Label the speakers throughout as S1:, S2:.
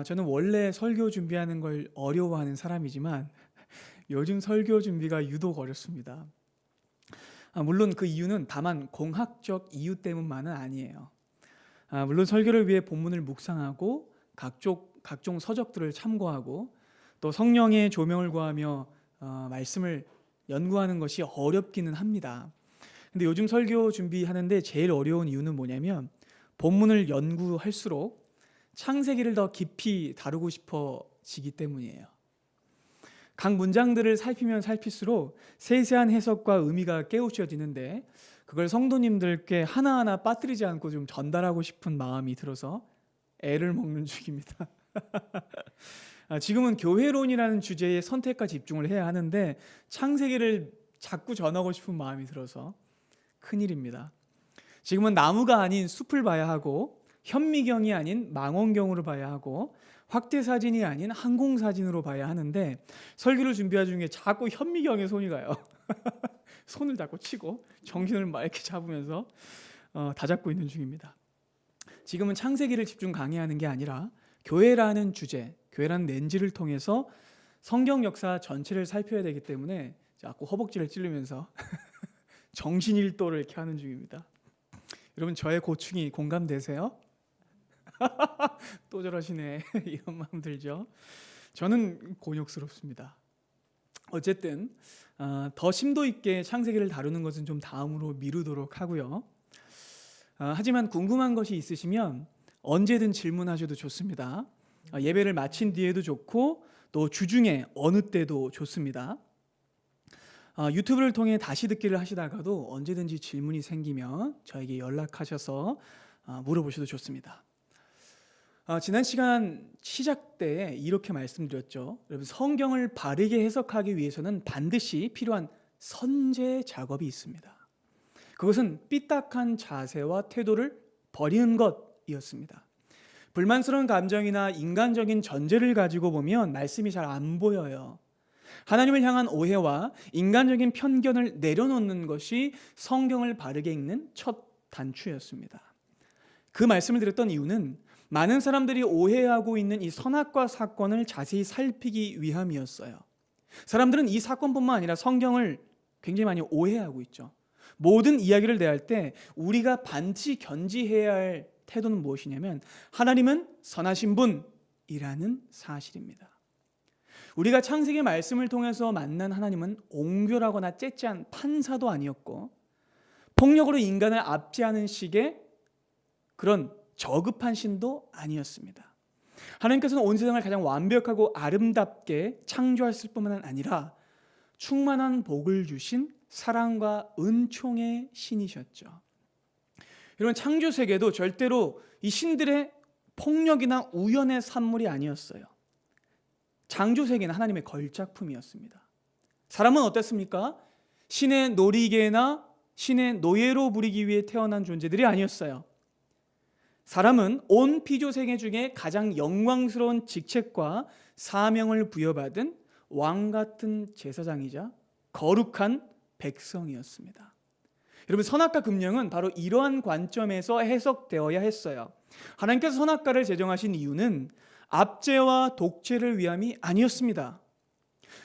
S1: 저는 원래 설교 준비하는 걸 어려워하는 사람이지만 요즘 설교 준비가 유독 어렵습니다. 물론 그 이유는 다만 공학적 이유 때문만은 아니에요. 물론 설교를 위해 본문을 묵상하고 각종 서적들을 참고하고 또 성령의 조명을 구하며 말씀을 연구하는 것이 어렵기는 합니다. 근데 요즘 설교 준비하는데 제일 어려운 이유는 뭐냐면 본문을 연구할수록 창세기를 더 깊이 다루고 싶어지기 때문이에요. 각 문장들을 살피면 살필수록 세세한 해석과 의미가 깨우쳐지는데 그걸 성도님들께 하나하나 빠뜨리지 않고 좀 전달하고 싶은 마음이 들어서 애를 먹는 중입니다. 지금은 교회론이라는 주제에 선택과 집중을 해야 하는데 창세기를 자꾸 전하고 싶은 마음이 들어서 큰일입니다. 지금은 나무가 아닌 숲을 봐야 하고 현미경이 아닌 망원경으로 봐야 하고 확대사진이 아닌 항공사진으로 봐야 하는데 설교를 준비하는 중에 자꾸 현미경에 손이 가요. 손을 자꾸 치고 정신을 막 이렇게 잡으면서 다 잡고 있는 중입니다. 지금은 창세기를 집중 강의하는 게 아니라 교회라는 주제, 교회라는 렌즈를 통해서 성경 역사 전체를 살펴야 되기 때문에 자꾸 허벅지를 찌르면서 정신일도를 이렇게 하는 중입니다. 여러분 저의 고충이 공감되세요? 또 저러시네 이런 마음 들죠. 저는 곤욕스럽습니다. 어쨌든 더 심도 있게 창세기를 다루는 것은 좀 다음으로 미루도록 하고요. 하지만 궁금한 것이 있으시면 언제든 질문하셔도 좋습니다. 예배를 마친 뒤에도 좋고 또 주중에 어느 때도 좋습니다. 유튜브를 통해 다시 듣기를 하시다가도 언제든지 질문이 생기면 저에게 연락하셔서 물어보셔도 좋습니다. 지난 시간 시작 때 이렇게 말씀드렸죠. 여러분 성경을 바르게 해석하기 위해서는 반드시 필요한 선제 작업이 있습니다. 그것은 삐딱한 자세와 태도를 버리는 것이었습니다. 불만스러운 감정이나 인간적인 전제를 가지고 보면 말씀이 잘 안 보여요. 하나님을 향한 오해와 인간적인 편견을 내려놓는 것이 성경을 바르게 읽는 첫 단추였습니다. 그 말씀을 드렸던 이유는 많은 사람들이 오해하고 있는 이 선악과 사건을 자세히 살피기 위함이었어요. 사람들은 이 사건뿐만 아니라 성경을 굉장히 많이 오해하고 있죠. 모든 이야기를 대할 때 우리가 반드시 견지해야 할 태도는 무엇이냐면 하나님은 선하신 분이라는 사실입니다. 우리가 창세기 말씀을 통해서 만난 하나님은 옹졸하거나 째째한 판사도 아니었고 폭력으로 인간을 압제하는 식의 그런 저급한 신도 아니었습니다. 하나님께서는 온 세상을 가장 완벽하고 아름답게 창조하셨을 뿐만 아니라 충만한 복을 주신 사랑과 은총의 신이셨죠. 여러분 창조 세계도 절대로 이 신들의 폭력이나 우연의 산물이 아니었어요. 창조 세계는 하나님의 걸작품이었습니다. 사람은 어땠습니까? 신의 놀이개나 신의 노예로 부리기 위해 태어난 존재들이 아니었어요. 사람은 온 피조 세계 중에 가장 영광스러운 직책과 사명을 부여받은 왕 같은 제사장이자 거룩한 백성이었습니다. 여러분 선악과 금령은 바로 이러한 관점에서 해석되어야 했어요. 하나님께서 선악과를 제정하신 이유는 압제와 독재를 위함이 아니었습니다.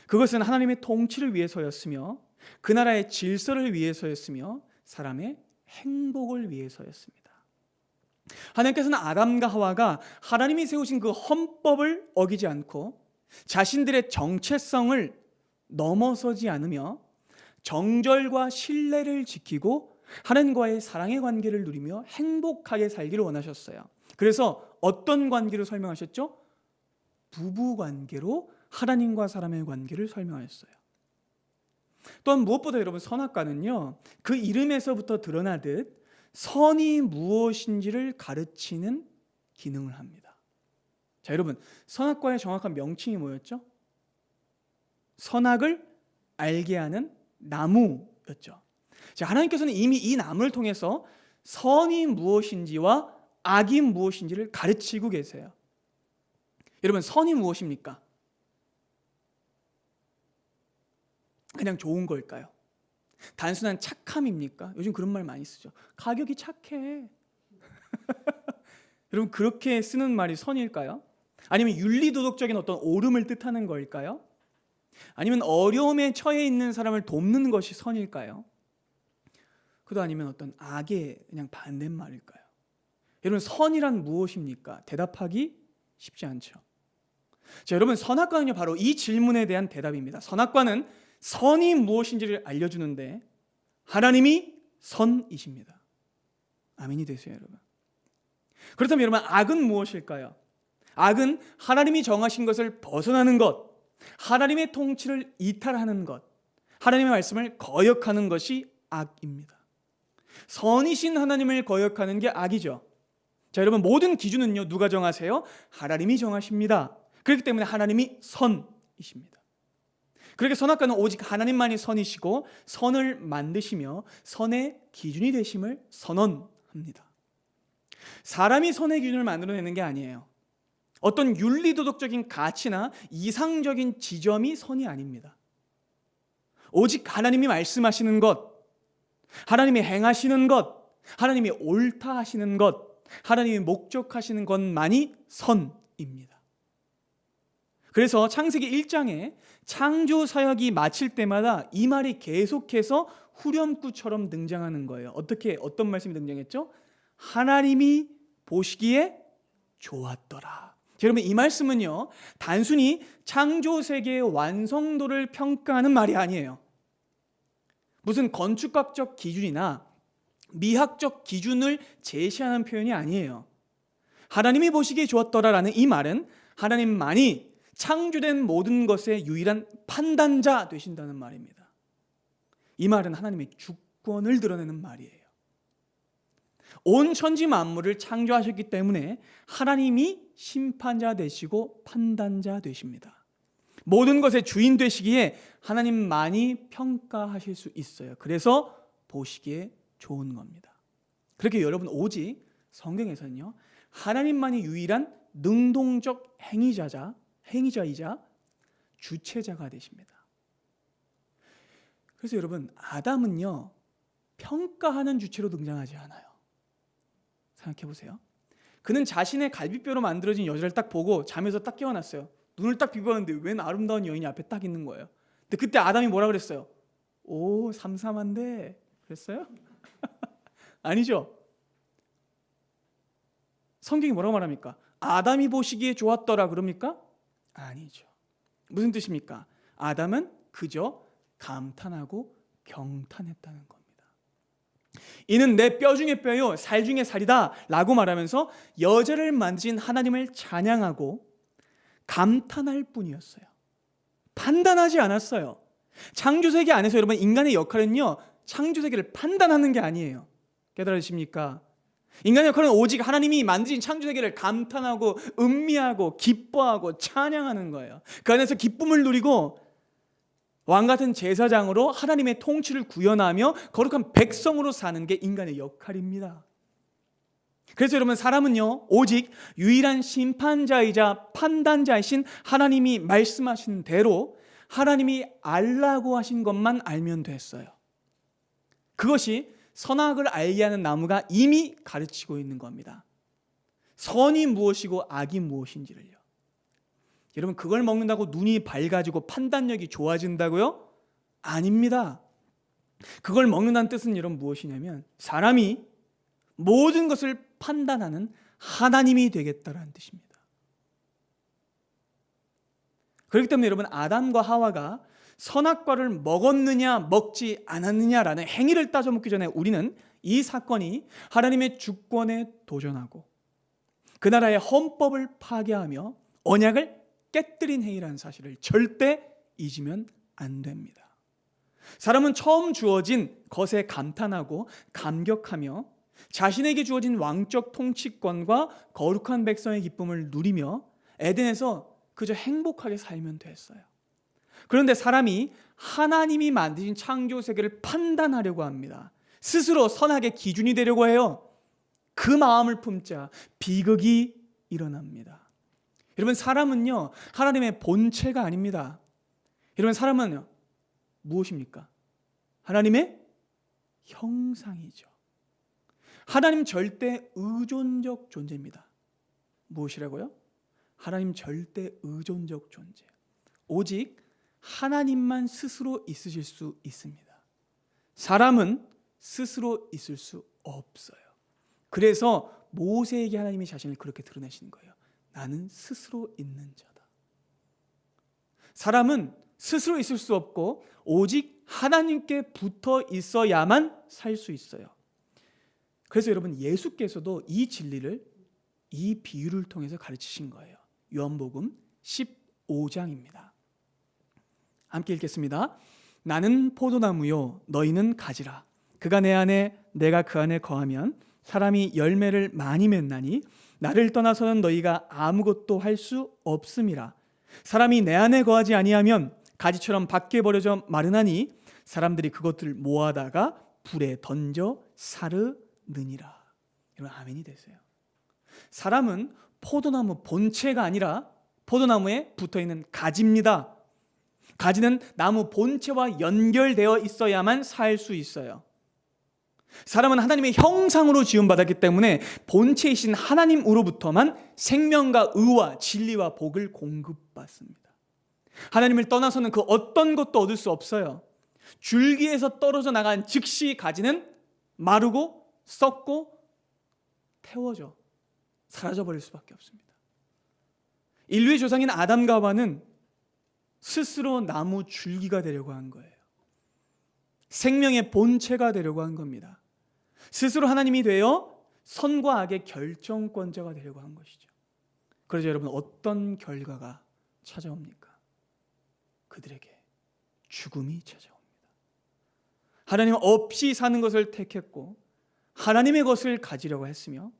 S1: 그것은 하나님의 통치를 위해서였으며 그 나라의 질서를 위해서였으며 사람의 행복을 위해서였습니다. 하나님께서는 아담과 하와가 하나님이 세우신 그 헌법을 어기지 않고 자신들의 정체성을 넘어서지 않으며 정절과 신뢰를 지키고 하나님과의 사랑의 관계를 누리며 행복하게 살기를 원하셨어요. 그래서 어떤 관계로 설명하셨죠? 부부 관계로 하나님과 사람의 관계를 설명하셨어요. 또한 무엇보다 여러분 선악과는요, 그 이름에서부터 드러나듯 선이 무엇인지를 가르치는 기능을 합니다. 자, 여러분 선악과의 정확한 명칭이 뭐였죠? 선악을 알게 하는 나무였죠. 자, 하나님께서는 이미 이 나무를 통해서 선이 무엇인지와 악이 무엇인지를 가르치고 계세요. 여러분 선이 무엇입니까? 그냥 좋은 걸까요? 단순한 착함입니까? 요즘 그런 말 많이 쓰죠. 가격이 착해. 여러분 그렇게 쓰는 말이 선일까요? 아니면 윤리도덕적인 어떤 옳음을 뜻하는 걸까요? 아니면 어려움에 처해 있는 사람을 돕는 것이 선일까요? 그도 아니면 어떤 악의 그냥 반대말일까요? 여러분, 선이란 무엇입니까? 대답하기 쉽지 않죠. 자, 여러분, 선악과는요 바로 이 질문에 대한 대답입니다. 선악과는 선이 무엇인지를 알려주는데 하나님이 선이십니다. 아멘이 되세요, 여러분. 그렇다면 여러분, 악은 무엇일까요? 악은 하나님이 정하신 것을 벗어나는 것, 하나님의 통치를 이탈하는 것, 하나님의 말씀을 거역하는 것이 악입니다. 선이신 하나님을 거역하는 게 악이죠. 자, 여러분, 모든 기준은요 누가 정하세요? 하나님이 정하십니다. 그렇기 때문에 하나님이 선이십니다. 그렇게 선악과는 오직 하나님만이 선이시고 선을 만드시며 선의 기준이 되심을 선언합니다. 사람이 선의 기준을 만들어내는 게 아니에요. 어떤 윤리도덕적인 가치나 이상적인 지점이 선이 아닙니다. 오직 하나님이 말씀하시는 것, 하나님이 행하시는 것, 하나님이 옳다 하시는 것, 하나님이 목적하시는 것만이 선입니다. 그래서 창세기 1장에 창조 사역이 마칠 때마다 이 말이 계속해서 후렴구처럼 등장하는 거예요. 어떤 말씀이 등장했죠? 하나님이 보시기에 좋았더라. 여러분, 이 말씀은요 단순히 창조 세계의 완성도를 평가하는 말이 아니에요. 무슨 건축학적 기준이나 미학적 기준을 제시하는 표현이 아니에요. 하나님이 보시기에 좋았더라라는 이 말은 하나님만이 창조된 모든 것의 유일한 판단자 되신다는 말입니다. 이 말은 하나님의 주권을 드러내는 말이에요. 온 천지 만물을 창조하셨기 때문에 하나님이 심판자 되시고 판단자 되십니다. 모든 것의 주인 되시기에 하나님만이 평가하실 수 있어요. 그래서 보시기에 좋은 겁니다. 그렇게 여러분, 오직 성경에서는요 하나님만이 유일한 능동적 행위자이자 주체자가 되십니다. 그래서 여러분, 아담은요 평가하는 주체로 등장하지 않아요. 생각해 보세요. 그는 자신의 갈비뼈로 만들어진 여자를 딱 보고 잠에서 딱 깨어났어요. 눈을 딱 비봤는데 웬 아름다운 여인이 앞에 딱 있는 거예요. 근데 그때 아담이 뭐라 그랬어요? 오, 삼삼한데 그랬어요? 아니죠. 성경이 뭐라고 말합니까? 아담이 보시기에 좋았더라 그럽니까? 아니죠. 무슨 뜻입니까? 아담은 그저 감탄하고 경탄했다는 겁니다. 이는 내 뼈 중에 뼈요 살 중에 살이다 라고 말하면서 여자를 만진 하나님을 찬양하고 감탄할 뿐이었어요. 판단하지 않았어요. 창조세계 안에서 여러분, 인간의 역할은요 창조세계를 판단하는 게 아니에요. 깨달으십니까? 인간의 역할은 오직 하나님이 만드신 창조세계를 감탄하고 음미하고 기뻐하고 찬양하는 거예요. 그 안에서 기쁨을 누리고 왕같은 제사장으로 하나님의 통치를 구현하며 거룩한 백성으로 사는 게 인간의 역할입니다. 그래서 여러분, 사람은요 오직 유일한 심판자이자 판단자이신 하나님이 말씀하신 대로 하나님이 알라고 하신 것만 알면 됐어요. 그것이 선악을 알게 하는 나무가 이미 가르치고 있는 겁니다. 선이 무엇이고 악이 무엇인지를요. 여러분, 그걸 먹는다고 눈이 밝아지고 판단력이 좋아진다고요? 아닙니다. 그걸 먹는다는 뜻은 여러분 무엇이냐면 사람이 모든 것을 판단하는 하나님이 되겠다라는 뜻입니다. 그렇기 때문에 여러분, 아담과 하와가 선악과를 먹었느냐 먹지 않았느냐라는 행위를 따져먹기 전에 우리는 이 사건이 하나님의 주권에 도전하고 그 나라의 헌법을 파괴하며 언약을 깨뜨린 행위라는 사실을 절대 잊으면 안 됩니다. 사람은 처음 주어진 것에 감탄하고 감격하며 자신에게 주어진 왕적 통치권과 거룩한 백성의 기쁨을 누리며 에덴에서 그저 행복하게 살면 됐어요. 그런데 사람이 하나님이 만드신 창조 세계를 판단하려고 합니다. 스스로 선악의 기준이 되려고 해요. 그 마음을 품자 비극이 일어납니다. 여러분, 사람은요 하나님의 본체가 아닙니다. 여러분, 사람은 무엇입니까? 하나님의 형상이죠. 하나님 절대 의존적 존재입니다. 무엇이라고요? 하나님 절대 의존적 존재. 오직 하나님만 스스로 있으실 수 있습니다. 사람은 스스로 있을 수 없어요. 그래서 모세에게 하나님이 자신을 그렇게 드러내시는 거예요. 나는 스스로 있는 자다. 사람은 스스로 있을 수 없고 오직 하나님께 붙어 있어야만 살 수 있어요. 그래서 여러분, 예수께서도 이 진리를 이 비유를 통해서 가르치신 거예요. 요한복음 15장입니다. 함께 읽겠습니다. 나는 포도나무요 너희는 가지라. 그가 내 안에 내가 그 안에 거하면 사람이 열매를 많이 맺나니 나를 떠나서는 너희가 아무것도 할 수 없음이라. 사람이 내 안에 거하지 아니하면 가지처럼 밖에 버려져 마르나니 사람들이 그것들을 모아다가 불에 던져 사르느니라. 여러분, 아멘이 되세요. 사람은 포도나무 본체가 아니라 포도나무에 붙어있는 가지입니다. 가지는 나무 본체와 연결되어 있어야만 살 수 있어요. 사람은 하나님의 형상으로 지음받았기 때문에 본체이신 하나님으로부터만 생명과 의와 진리와 복을 공급받습니다. 하나님을 떠나서는 그 어떤 것도 얻을 수 없어요. 줄기에서 떨어져 나간 즉시 가지는 마르고 썩고 태워져 사라져버릴 수밖에 없습니다. 인류의 조상인 아담과 하와는 스스로 나무 줄기가 되려고 한 거예요. 생명의 본체가 되려고 한 겁니다. 스스로 하나님이 되어 선과 악의 결정권자가 되려고 한 것이죠. 그래서 여러분, 어떤 결과가 찾아옵니까? 그들에게 죽음이 찾아옵니다. 하나님 없이 사는 것을 택했고 하나님의 것을 가지려고 했으며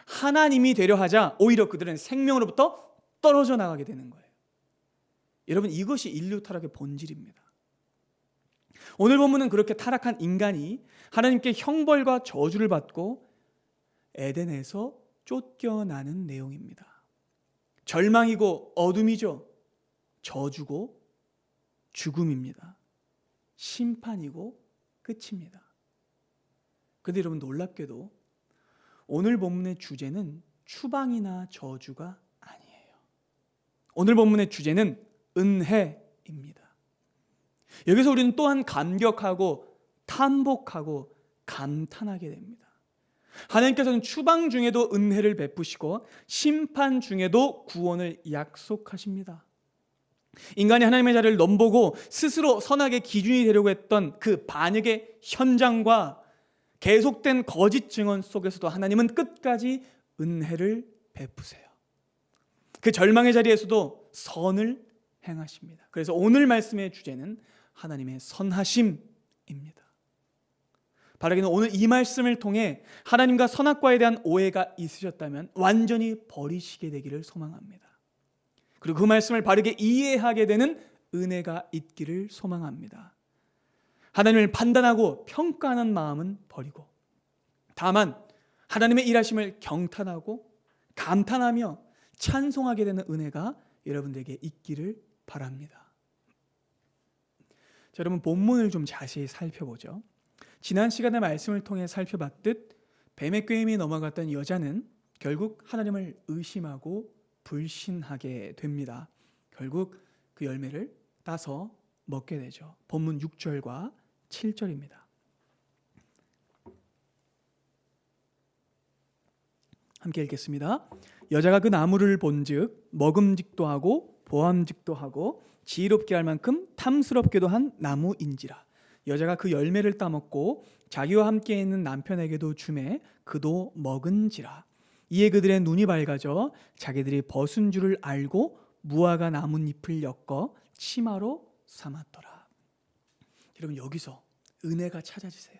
S1: 하나님이 되려 하자 오히려 그들은 생명으로부터 떨어져 나가게 되는 거예요. 여러분, 이것이 인류 타락의 본질입니다. 오늘 본문은 그렇게 타락한 인간이 하나님께 형벌과 저주를 받고 에덴에서 쫓겨나는 내용입니다. 절망이고 어둠이죠. 저주고 죽음입니다. 심판이고 끝입니다. 그런데 여러분, 놀랍게도 오늘 본문의 주제는 추방이나 저주가 아니에요. 오늘 본문의 주제는 은혜입니다. 여기서 우리는 또한 감격하고 탐복하고 감탄하게 됩니다. 하나님께서는 추방 중에도 은혜를 베푸시고 심판 중에도 구원을 약속하십니다. 인간이 하나님의 자리를 넘보고 스스로 선악의 기준이 되려고 했던 그 반역의 현장과 계속된 거짓 증언 속에서도 하나님은 끝까지 은혜를 베푸세요. 그 절망의 자리에서도 선을 행하십니다. 그래서 오늘 말씀의 주제는 하나님의 선하심입니다. 바라기는 오늘 이 말씀을 통해 하나님과 선악과에 대한 오해가 있으셨다면 완전히 버리시게 되기를 소망합니다. 그리고 그 말씀을 바르게 이해하게 되는 은혜가 있기를 소망합니다. 하나님을 판단하고 평가하는 마음은 버리고 다만 하나님의 일하심을 경탄하고 감탄하며 찬송하게 되는 은혜가 여러분들에게 있기를 바랍니다. 자, 여러분, 본문을 좀 자세히 살펴보죠. 지난 시간의 말씀을 통해 살펴봤듯 뱀의 꾀임에 넘어갔던 여자는 결국 하나님을 의심하고 불신하게 됩니다. 결국 그 열매를 따서 먹게 되죠. 본문 6절과 7절입니다. 함께 읽겠습니다. 여자가 그 나무를 본즉 먹음직도 하고 보암직도 하고 지혜롭게 할 만큼 탐스럽게도 한 나무인지라. 여자가 그 열매를 따먹고 자기와 함께 있는 남편에게도 주매 그도 먹은지라. 이에 그들의 눈이 밝아져 자기들이 벗은 줄을 알고 무화과 나뭇잎을 엮어 치마로 삼았더라. 여러분, 여기서 은혜가 찾아지세요.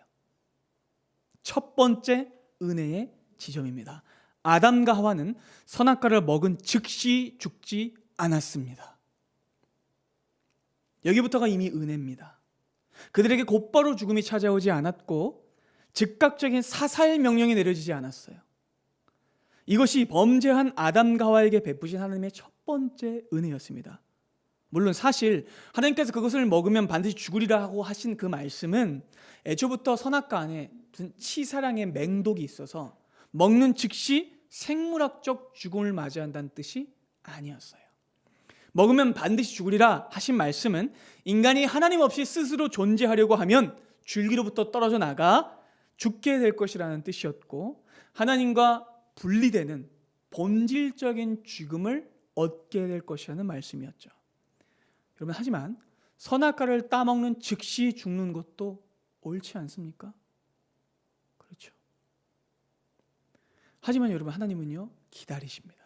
S1: 첫 번째 은혜의 지점입니다. 아담과 하와는 선악과를 먹은 즉시 죽지 않았습니다. 여기부터가 이미 은혜입니다. 그들에게 곧바로 죽음이 찾아오지 않았고 즉각적인 사살 명령이 내려지지 않았어요. 이것이 범죄한 아담과 하와에게 베푸신 하나님의 첫 번째 은혜였습니다. 물론 사실 하나님께서 그것을 먹으면 반드시 죽으리라 하고 하신 그 말씀은 애초부터 선악과 안에 무슨 치사량의 맹독이 있어서 먹는 즉시 생물학적 죽음을 맞이한다는 뜻이 아니었어요. 먹으면 반드시 죽으리라 하신 말씀은 인간이 하나님 없이 스스로 존재하려고 하면 줄기로부터 떨어져 나가 죽게 될 것이라는 뜻이었고, 하나님과 분리되는 본질적인 죽음을 얻게 될 것이라는 말씀이었죠. 여러분, 하지만 선악과를 따먹는 즉시 죽는 것도 옳지 않습니까? 그렇죠. 하지만 여러분, 하나님은요 기다리십니다.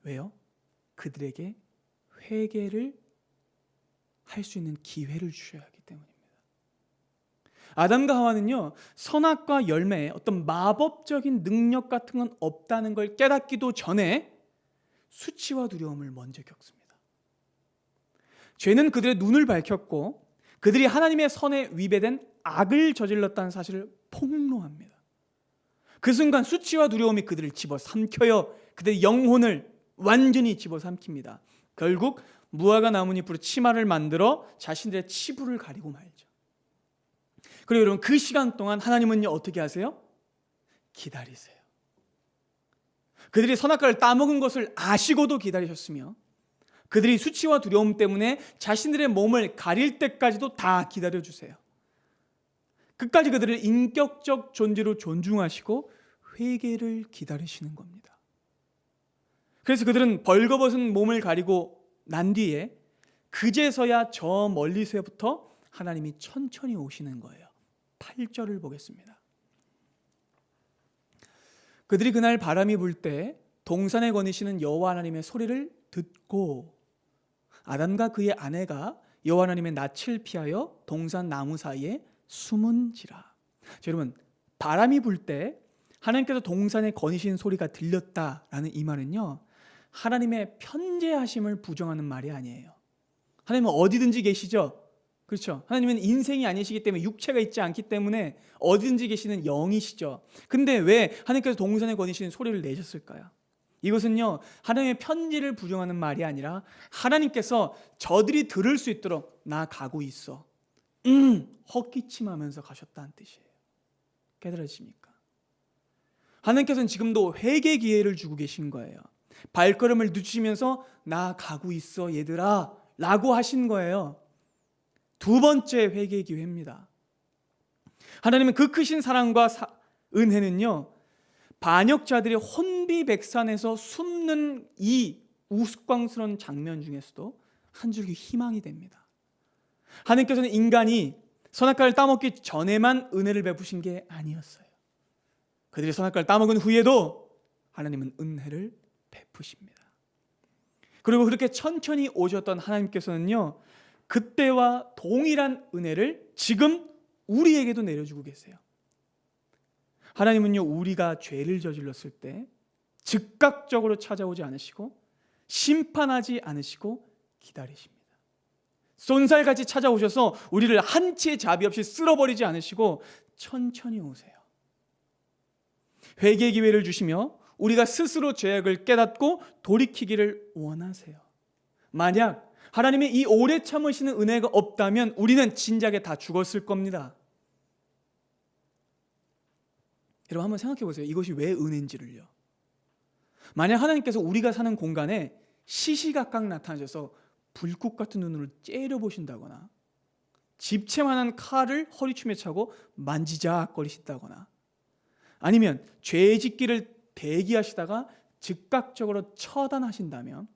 S1: 왜요? 그들에게 회개를 할 수 있는 기회를 주셔야 하기 때문입니다. 아담과 하와는요 선악과 열매에 어떤 마법적인 능력 같은 건 없다는 걸 깨닫기도 전에 수치와 두려움을 먼저 겪습니다. 죄는 그들의 눈을 밝혔고 그들이 하나님의 선에 위배된 악을 저질렀다는 사실을 폭로합니다. 그 순간 수치와 두려움이 그들을 집어삼켜요. 그들의 영혼을 완전히 집어삼킵니다. 결국 무화과 나뭇잎으로 치마를 만들어 자신들의 치부를 가리고 말죠. 그리고 여러분, 그 시간 동안 하나님은요 어떻게 하세요? 기다리세요. 그들이 선악과를 따먹은 것을 아시고도 기다리셨으며 그들이 수치와 두려움 때문에 자신들의 몸을 가릴 때까지도 다 기다려주세요. 끝까지 그들을 인격적 존재로 존중하시고 회개를 기다리시는 겁니다. 그래서 그들은 벌거벗은 몸을 가리고 난 뒤에 그제서야 저 멀리서부터 하나님이 천천히 오시는 거예요. 8절을 보겠습니다. 그들이 그날 바람이 불 때 동산에 거니시는 여호와 하나님의 소리를 듣고 아담과 그의 아내가 여호와 하나님의 낯을 피하여 동산 나무 사이에 숨은지라. 여러분, 바람이 불 때 하나님께서 동산에 거니신 소리가 들렸다라는 이 말은요 하나님의 편재하심을 부정하는 말이 아니에요. 하나님은 어디든지 계시죠. 그렇죠. 하나님은 인생이 아니시기 때문에 육체가 있지 않기 때문에 어디든지 계시는 영이시죠. 근데 왜 하나님께서 동산에 거니시는 소리를 내셨을까요? 이것은요 하나님의 편지를 부정하는 말이 아니라 하나님께서 저들이 들을 수 있도록 나 가고 있어 헛기침하면서 가셨다는 뜻이에요. 깨달으십니까? 하나님께서는 지금도 회개 기회를 주고 계신 거예요. 발걸음을 늦추시면서 나 가고 있어 얘들아 라고 하신 거예요. 두 번째 회개 기회입니다. 하나님은 그 크신 사랑과 은혜는요 반역자들이 혼비백산에서 숨는 이 우스꽝스러운 장면 중에서도 한 줄기 희망이 됩니다. 하나님께서는 인간이 선악과를 따먹기 전에만 은혜를 베푸신 게 아니었어요. 그들이 선악과를 따먹은 후에도 하나님은 은혜를 베푸십니다. 그리고 그렇게 천천히 오셨던 하나님께서는요 그때와 동일한 은혜를 지금 우리에게도 내려주고 계세요. 하나님은요 우리가 죄를 저질렀을 때 즉각적으로 찾아오지 않으시고 심판하지 않으시고 기다리십니다. 쏜살같이 찾아오셔서 우리를 한 치의 자비 없이 쓸어버리지 않으시고 천천히 오세요. 회개 기회를 주시며 우리가 스스로 죄악을 깨닫고 돌이키기를 원하세요. 만약 하나님의 이 오래 참으시는 은혜가 없다면 우리는 진작에 다 죽었을 겁니다. 여러분 한번 생각해 보세요. 이것이 왜 은혜인지를요. 만약 하나님께서 우리가 사는 공간에 시시각각 나타나셔서 불꽃 같은 눈으로 째려보신다거나 집채만한 칼을 허리춤에 차고 만지작거리신다거나 아니면 죄 짓기를 대기하시다가 즉각적으로 처단하신다면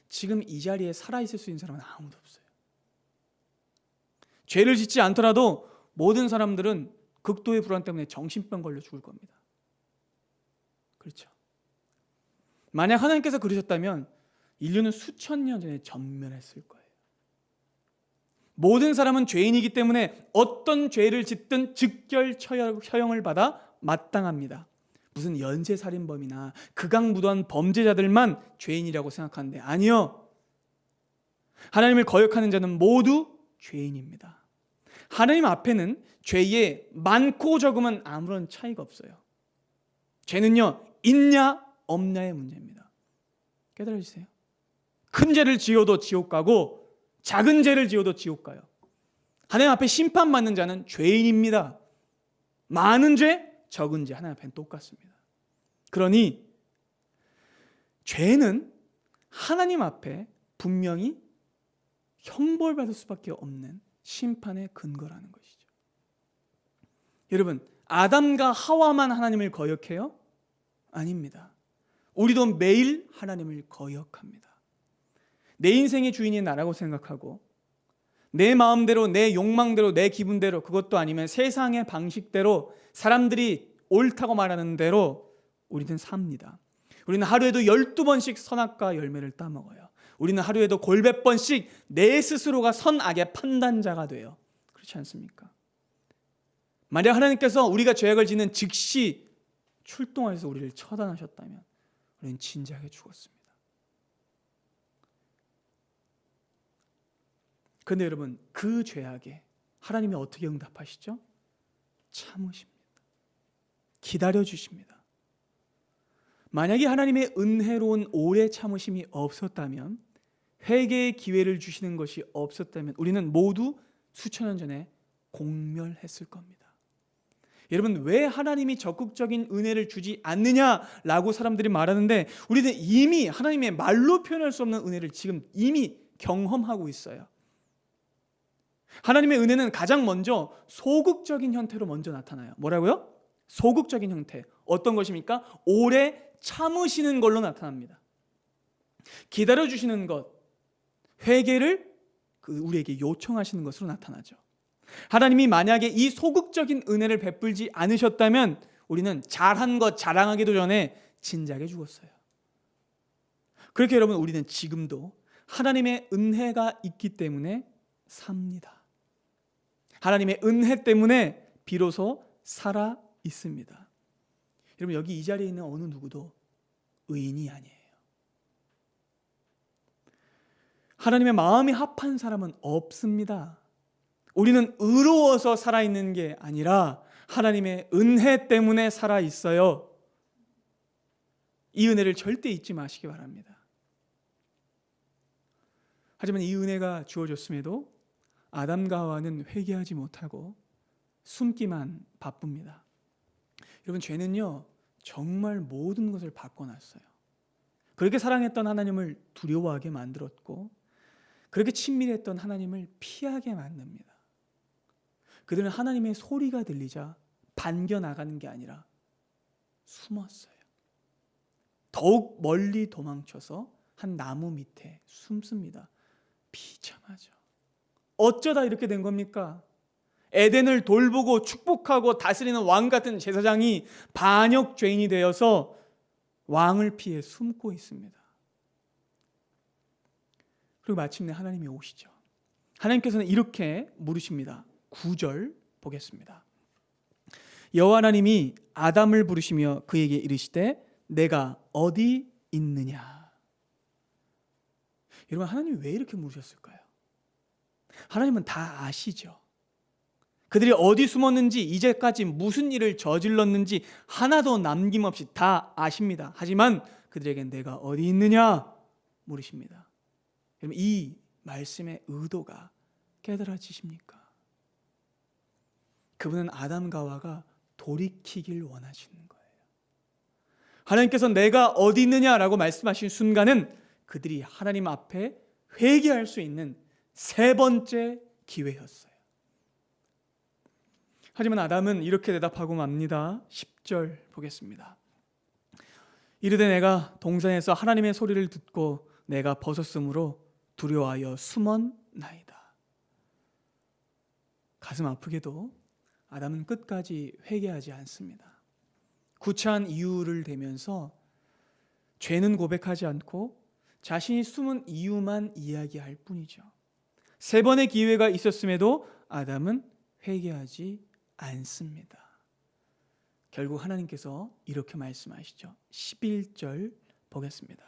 S1: 지금 이 자리에 살아있을 수 있는 사람은 아무도 없어요. 죄를 짓지 않더라도 모든 사람들은 극도의 불안 때문에 정신병 걸려 죽을 겁니다. 그렇죠. 만약 하나님께서 그러셨다면 인류는 수천 년 전에 전멸했을 거예요. 모든 사람은 죄인이기 때문에 어떤 죄를 짓든 즉결 처형을 받아 마땅합니다. 무슨 연쇄살인범이나 극악무도한 범죄자들만 죄인이라고 생각하는데 아니요. 하나님을 거역하는 자는 모두 죄인입니다. 하나님 앞에는 죄의 많고 적음은 아무런 차이가 없어요. 죄는요 있냐 없냐의 문제입니다. 깨달으세요? 큰 죄를 지어도 지옥 가고 작은 죄를 지어도 지옥 가요. 하나님 앞에 심판받는 자는 죄인입니다. 많은 죄, 적은 죄 하나님 앞에는 똑같습니다. 그러니 죄는 하나님 앞에 분명히 형벌받을 수밖에 없는 심판의 근거라는 것이죠. 여러분, 아담과 하와만 하나님을 거역해요? 아닙니다. 우리도 매일 하나님을 거역합니다. 내 인생의 주인이 나라고 생각하고 내 마음대로, 내 욕망대로, 내 기분대로, 그것도 아니면 세상의 방식대로 사람들이 옳다고 말하는 대로 우리는 삽니다. 우리는 하루에도 12번씩 선악과 열매를 따먹어요. 우리는 하루에도 골몇 번씩 내 스스로가 선악의 판단자가 돼요. 그렇지 않습니까? 만약 하나님께서 우리가 죄악을 짓는 즉시 출동하셔서 우리를 처단하셨다면 우리는 진작에 죽었습니다. 그런데 여러분, 그 죄악에 하나님이 어떻게 응답하시죠? 참으십니다. 기다려주십니다. 만약에 하나님의 은혜로운 오래 참으심이 없었다면, 회개의 기회를 주시는 것이 없었다면 우리는 모두 수천 년 전에 공멸했을 겁니다. 여러분, 왜 하나님이 적극적인 은혜를 주지 않느냐라고 사람들이 말하는데, 우리는 이미 하나님의 말로 표현할 수 없는 은혜를 지금 이미 경험하고 있어요. 하나님의 은혜는 가장 먼저 소극적인 형태로 먼저 나타나요. 뭐라고요? 소극적인 형태. 어떤 것입니까? 오래 참으시는 걸로 나타납니다. 기다려주시는 것, 회개를 우리에게 요청하시는 것으로 나타나죠. 하나님이 만약에 이 소극적인 은혜를 베풀지 않으셨다면 우리는 잘한 것 자랑하기도 전에 진작에 죽었어요. 그렇게 여러분, 우리는 지금도 하나님의 은혜가 있기 때문에 삽니다. 하나님의 은혜 때문에 비로소 살아 있습니다. 여러분, 여기 이 자리에 있는 어느 누구도 의인이 아니에요. 하나님의 마음이 합한 사람은 없습니다. 우리는 의로워서 살아있는 게 아니라 하나님의 은혜 때문에 살아있어요. 이 은혜를 절대 잊지 마시기 바랍니다. 하지만 이 은혜가 주어졌음에도 아담과 하와는 회개하지 못하고 숨기만 바쁩니다. 여러분, 죄는요 정말 모든 것을 바꿔놨어요. 그렇게 사랑했던 하나님을 두려워하게 만들었고, 그렇게 친밀했던 하나님을 피하게 만듭니다. 그들은 하나님의 소리가 들리자 반겨 나가는 게 아니라 숨었어요. 더욱 멀리 도망쳐서 한 나무 밑에 숨습니다. 비참하죠. 어쩌다 이렇게 된 겁니까? 에덴을 돌보고 축복하고 다스리는 왕 같은 제사장이 반역 죄인이 되어서 왕을 피해 숨고 있습니다. 그리고 마침내 하나님이 오시죠. 하나님께서는 이렇게 물으십니다. 9절 보겠습니다. 여호와 하나님이 아담을 부르시며 그에게 이르시되 내가 어디 있느냐. 여러분, 하나님이 왜 이렇게 물으셨을까요? 하나님은 다 아시죠. 그들이 어디 숨었는지, 이제까지 무슨 일을 저질렀는지 하나도 남김없이 다 아십니다. 하지만 그들에겐 내가 어디 있느냐 물으십니다. 여러분, 이 말씀의 의도가 깨달아지십니까? 그분은 아담과 하와가 돌이키길 원하시는 거예요. 하나님께서 내가 어디 있느냐라고 말씀하신 순간은 그들이 하나님 앞에 회개할 수 있는 세 번째 기회였어요. 하지만 아담은 이렇게 대답하고 맙니다. 10절 보겠습니다. 이르되 내가 동산에서 하나님의 소리를 듣고 내가 벗었으므로 두려워하여 숨었나이다. 가슴 아프게도 아담은 끝까지 회개하지 않습니다. 구차한 이유를 대면서 죄는 고백하지 않고 자신이 숨은 이유만 이야기할 뿐이죠. 세 번의 기회가 있었음에도 아담은 회개하지 않습니다. 결국 하나님께서 이렇게 말씀하시죠. 11절 보겠습니다.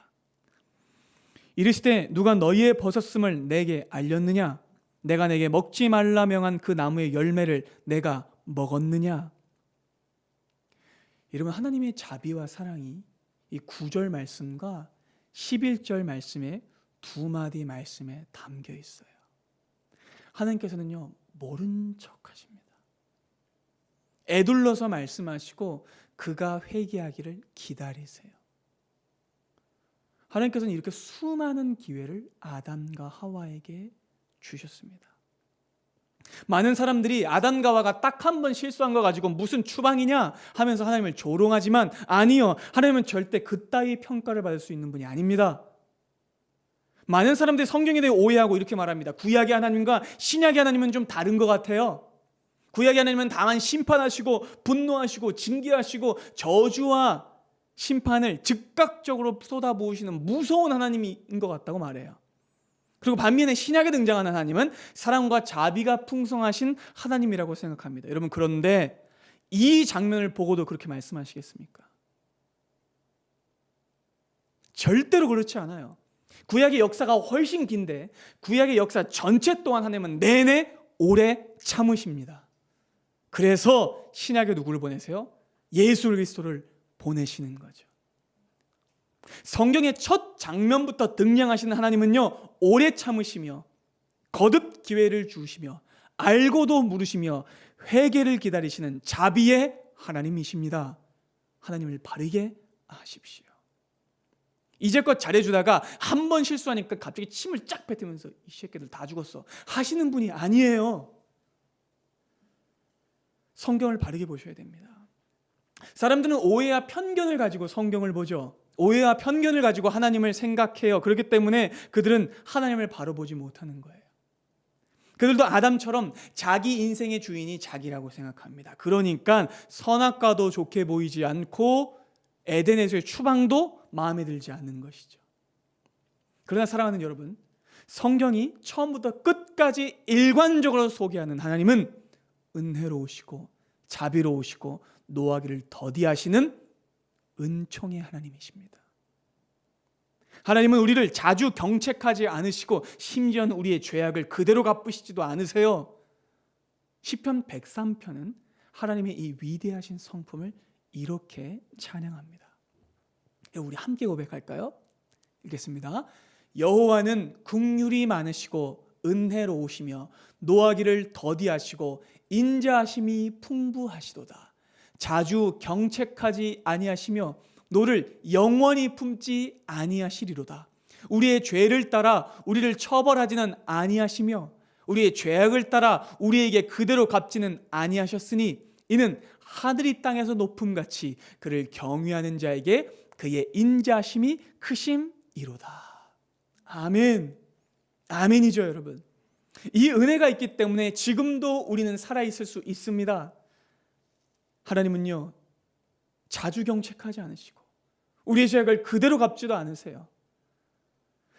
S1: 이르시되 누가 너희의 벗었음을 내게 알렸느냐? 내가 내게 먹지 말라 명한 그 나무의 열매를 내가 먹었느냐? 여러분, 하나님의 자비와 사랑이 이 9절 말씀과 11절 말씀에 두 마디 말씀에 담겨 있어요. 하나님께서는요 모른 척하십니다. 애둘러서 말씀하시고 그가 회개하기를 기다리세요. 하나님께서는 이렇게 수많은 기회를 아담과 하와에게 주셨습니다. 많은 사람들이 아담과 하와가 딱 한 번 실수한 거 가지고 무슨 추방이냐 하면서 하나님을 조롱하지만 아니요, 하나님은 절대 그따위 평가를 받을 수 있는 분이 아닙니다. 많은 사람들이 성경에 대해 오해하고 이렇게 말합니다. 구약의 하나님과 신약의 하나님은 좀 다른 것 같아요. 구약의 하나님은 다만 심판하시고 분노하시고 징계하시고 저주와 심판을 즉각적으로 쏟아부으시는 무서운 하나님인 것 같다고 말해요. 그리고 반면에 신약에 등장하는 하나님은 사랑과 자비가 풍성하신 하나님이라고 생각합니다. 여러분, 그런데 이 장면을 보고도 그렇게 말씀하시겠습니까? 절대로 그렇지 않아요. 구약의 역사가 훨씬 긴데 구약의 역사 전체 동안 하나님은 내내 오래 참으십니다. 그래서 신약에 누구를 보내세요? 예수 그리스도를 보내시는 거죠. 성경의 첫 장면부터 등장하시는 하나님은요, 오래 참으시며 거듭 기회를 주시며 알고도 물으시며 회개를 기다리시는 자비의 하나님이십니다. 하나님을 바르게 하십시오. 이제껏 잘해주다가 한 번 실수하니까 갑자기 침을 쫙 뱉으면서 이 새끼들 다 죽었어 하시는 분이 아니에요. 성경을 바르게 보셔야 됩니다. 사람들은 오해와 편견을 가지고 성경을 보죠. 오해와 편견을 가지고 하나님을 생각해요. 그렇기 때문에 그들은 하나님을 바로 보지 못하는 거예요. 그들도 아담처럼 자기 인생의 주인이 자기라고 생각합니다. 그러니까 선악과도 좋게 보이지 않고 에덴에서의 추방도 마음에 들지 않는 것이죠. 그러나 사랑하는 여러분, 성경이 처음부터 끝까지 일관적으로 소개하는 하나님은 은혜로우시고 자비로우시고 노하기를 더디하시는 은총의 하나님이십니다. 하나님은 우리를 자주 경책하지 않으시고 심지어는 우리의 죄악을 그대로 갚으시지도 않으세요. 시편 103편은 하나님의 이 위대하신 성품을 이렇게 찬양합니다. 우리 함께 고백할까요? 읽겠습니다. 여호와는 긍휼이 많으시고 은혜로우시며 노하기를 더디하시고 인자하심이 풍부하시도다. 자주 경책하지 아니하시며 노를 영원히 품지 아니하시리로다. 우리의 죄를 따라 우리를 처벌하지는 아니하시며 우리의 죄악을 따라 우리에게 그대로 갚지는 아니하셨으니 이는 하늘이 땅에서 높음같이 그를 경외하는 자에게 그의 인자심이 크심이로다. 아멘. 아멘이죠, 여러분. 이 은혜가 있기 때문에 지금도 우리는 살아있을 수 있습니다. 하나님은요, 자주 경책하지 않으시고 우리의 죄악을 그대로 갚지도 않으세요.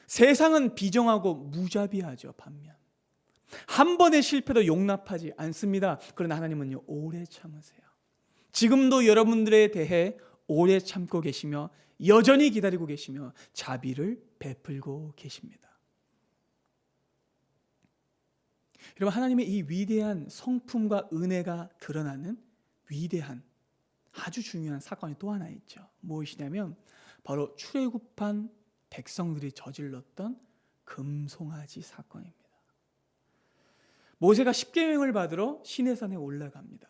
S1: 세상은 비정하고 무자비하죠. 반면 한 번의 실패도 용납하지 않습니다. 그러나 하나님은요, 오래 참으세요. 지금도 여러분들에 대해 오래 참고 계시며 여전히 기다리고 계시며 자비를 베풀고 계십니다. 여러분, 하나님의 이 위대한 성품과 은혜가 드러나는 위대한 아주 중요한 사건이 또 하나 있죠. 무엇이냐면 바로 출애굽한 백성들이 저질렀던 금송아지 사건입니다. 모세가 십계명을 받으러 시내산에 올라갑니다.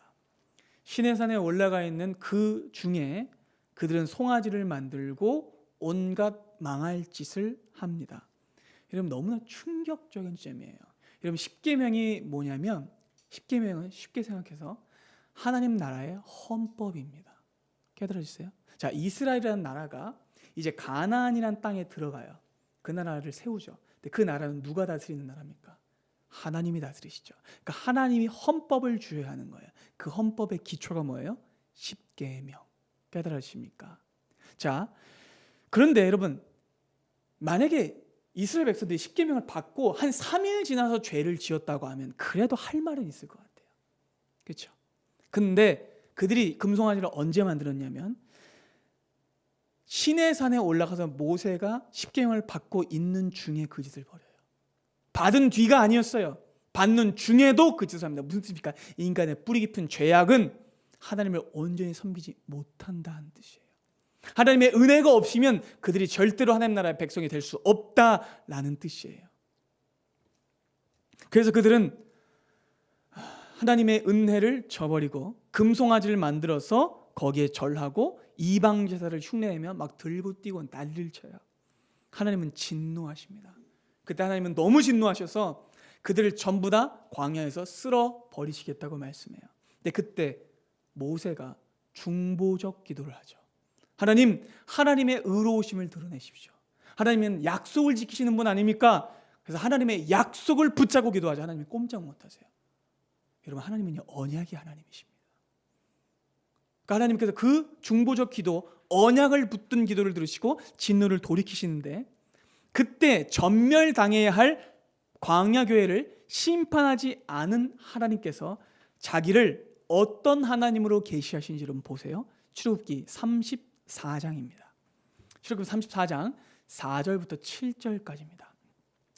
S1: 시내산에 올라가 있는 그 중에 그들은 송아지를 만들고 온갖 망할 짓을 합니다. 여러분, 너무나 충격적인 점이에요. 여러분, 십계명이 뭐냐면 십계명은 쉽게 생각해서 하나님 나라의 헌법입니다. 깨달아 주세요. 자, 이스라엘이라는 나라가 이제 가나안이라는 땅에 들어가요. 그 나라를 세우죠. 근데 그 나라는 누가 다스리는 나라입니까? 하나님이 다스리시죠. 그러니까 하나님이 헌법을 주어야 하는 거예요. 그 헌법의 기초가 뭐예요? 십계명. 깨달으십니까? 자, 그런데 여러분, 만약에 이스라엘 백성들이 십계명을 받고 한 3일 지나서 죄를 지었다고 하면 그래도 할 말은 있을 것 같아요. 그렇죠? 근데 그들이 금송아지를 언제 만들었냐면 시내산에 올라가서 모세가 십계명을 받고 있는 중에 그 짓을 벌여요. 받은 뒤가 아니었어요. 받는 중에도 그 짓을 합니다. 무슨 뜻입니까? 인간의 뿌리 깊은 죄악은 하나님을 온전히 섬기지 못한다는 뜻이에요. 하나님의 은혜가 없으면 그들이 절대로 하나님 나라의 백성이 될 수 없다라는 뜻이에요. 그래서 그들은 하나님의 은혜를 저버리고 금송아지를 만들어서 거기에 절하고 이방 제사를 흉내내며 막 들고 뛰고 난리를 쳐요. 하나님은 진노하십니다. 그때 하나님은 너무 진노하셔서 그들을 전부 다 광야에서 쓸어 버리시겠다고 말씀해요. 근데 그때 모세가 중보적 기도를 하죠. 하나님, 하나님의 의로우심을 드러내십시오. 하나님은 약속을 지키시는 분 아닙니까? 그래서 하나님의 약속을 붙잡고 기도하자. 하나님이 꼼짝 못하세요. 여러분, 하나님은요 언약의 하나님이십니다. 그러니까 하나님께서 그 중보적 기도, 언약을 붙든 기도를 들으시고 진노를 돌이키시는데, 그때 전멸당해야 할 광야 교회를 심판하지 않은 하나님께서 자기를 어떤 하나님으로 계시하신지 여러분 보세요. 출애굽기 34장입니다. 출애굽기 34장 4절부터 7절까지입니다.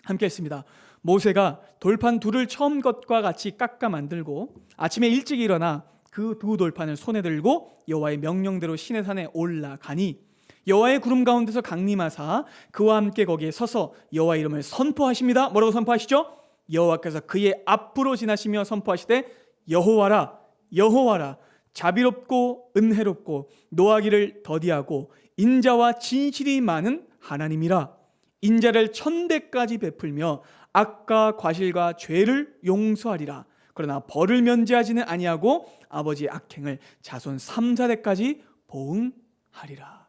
S1: 함께 했습니다. 모세가 돌판 둘을 처음 것과 같이 깎아 만들고 아침에 일찍 일어나 그 두 돌판을 손에 들고 여호와의 명령대로 시내산에 올라가니 여호와의 구름 가운데서 강림하사 그와 함께 거기에 서서 여호와 이름을 선포하십니다. 뭐라고 선포하시죠? 여호와께서 그의 앞으로 지나시며 선포하시되 여호와라 여호와라 자비롭고 은혜롭고 노하기를 더디하고 인자와 진실이 많은 하나님이라. 인자를 천대까지 베풀며 악과 과실과 죄를 용서하리라. 그러나 벌을 면제하지는 아니하고 아버지의 악행을 자손 3, 4대까지 보응하리라.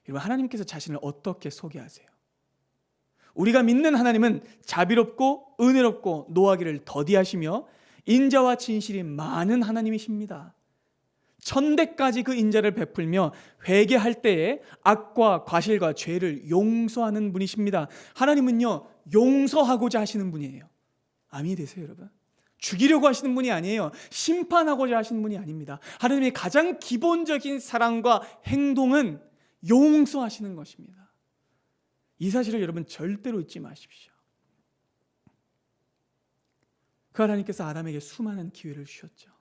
S1: 여러분, 하나님께서 자신을 어떻게 소개하세요? 우리가 믿는 하나님은 자비롭고 은혜롭고 노하기를 더디하시며 인자와 진실이 많은 하나님이십니다. 천대까지 그 인자를 베풀며 회개할 때에 악과 과실과 죄를 용서하는 분이십니다. 하나님은요 용서하고자 하시는 분이에요. 아멘이 되세요 여러분? 죽이려고 하시는 분이 아니에요. 심판하고자 하시는 분이 아닙니다. 하나님의 가장 기본적인 사랑과 행동은 용서하시는 것입니다. 이 사실을 여러분 절대로 잊지 마십시오. 그 하나님께서 아담에게 수많은 기회를 주셨죠.